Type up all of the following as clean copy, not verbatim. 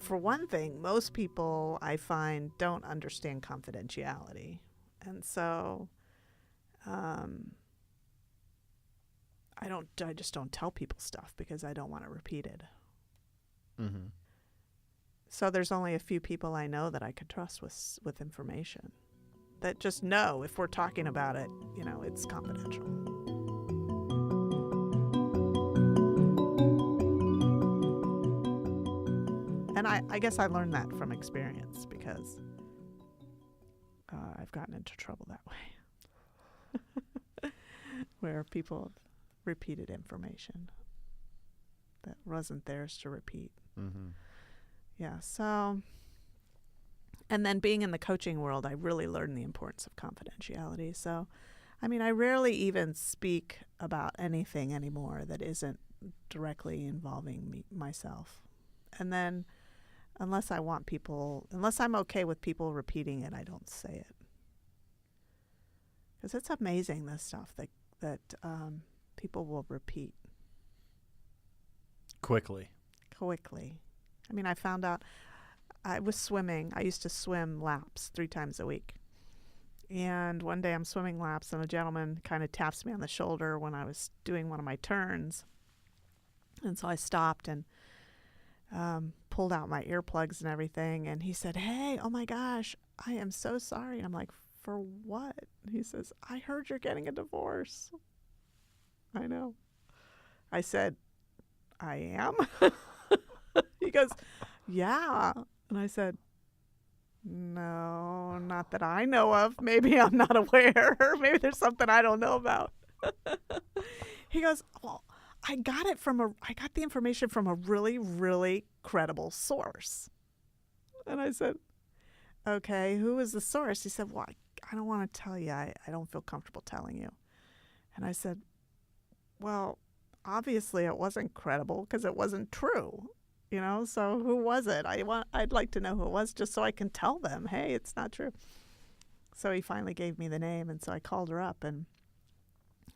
for one thing, most people I find don't understand confidentiality. And so I just don't tell people stuff because I don't want it repeated. Mm-hmm. So there's only a few people I know that I could trust with information, that just know if we're talking about it, it's confidential. And I guess I learned that from experience because I've gotten into trouble that way, where people have repeated information that wasn't theirs to repeat. Mm-hmm. Yeah, so, and then being in the coaching world, I really learned the importance of confidentiality. So, I rarely even speak about anything anymore that isn't directly involving myself. And then, unless I'm okay with people repeating it, I don't say it. Because it's amazing, this stuff that people will repeat. Quickly. I found out I was swimming. I used to swim laps 3 times a week. And one day I'm swimming laps and a gentleman kind of taps me on the shoulder when I was doing one of my turns. And so I stopped and pulled out my earplugs and everything. And he said, "Hey, oh my gosh, I am so sorry." And I'm like, "For what?" He says, "I heard you're getting a divorce." I know. I said, "I am?" He goes, "Yeah." And I said, "No, not that I know of. Maybe I'm not aware. Maybe there's something I don't know about." He goes, "Well, I got the information from a really, really credible source." And I said, "Okay, who is the source?" He said, "Well, I don't want to tell you. I don't feel comfortable telling you." And I said, "Well, obviously it wasn't credible because it wasn't true. So who was it? I'd like to know who it was just so I can tell them, hey, it's not true." So he finally gave me the name, and so I called her up and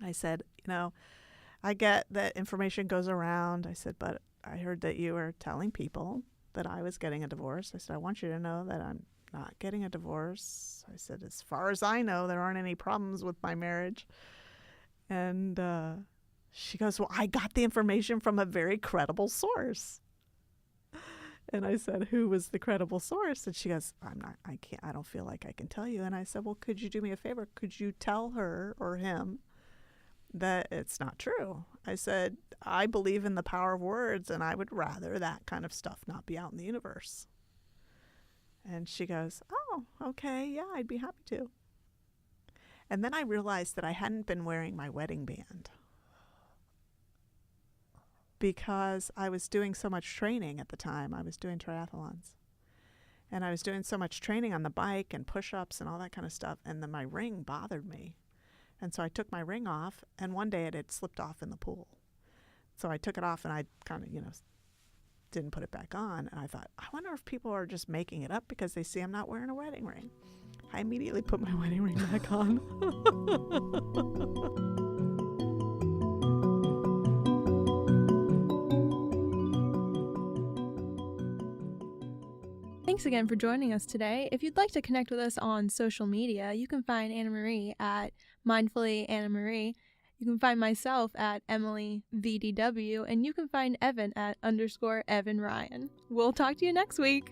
I said, "I get that information goes around." I said, "But I heard that you were telling people that I was getting a divorce." I said, "I want you to know that I'm not getting a divorce." I said, "As far as I know, there aren't any problems with my marriage." And she goes, "Well, I got the information from a very credible source." And I said, "Who was the credible source?" And she goes, I don't feel like I can tell you." And I said, "Well, could you do me a favor? Could you tell her or him that it's not true?" I said, "I believe in the power of words, and I would rather that kind of stuff not be out in the universe." And she goes, "Oh, okay, yeah, I'd be happy to." And then I realized that I hadn't been wearing my wedding band because I was doing so much training at the time. I was doing triathlons. And I was doing so much training on the bike and push-ups and all that kind of stuff, and then my ring bothered me. And so I took my ring off, and one day it had slipped off in the pool. So I took it off, and I kind of, didn't put it back on. And I thought, I wonder if people are just making it up because they see I'm not wearing a wedding ring. I immediately put my wedding ring back on. Thanks again for joining us today. If you'd like to connect with us on social media, you can find Annamarie at Mindfully Annamarie. You can find myself at Emily VDW, and you can find Evan at _Evan Ryan. We'll talk to you next week.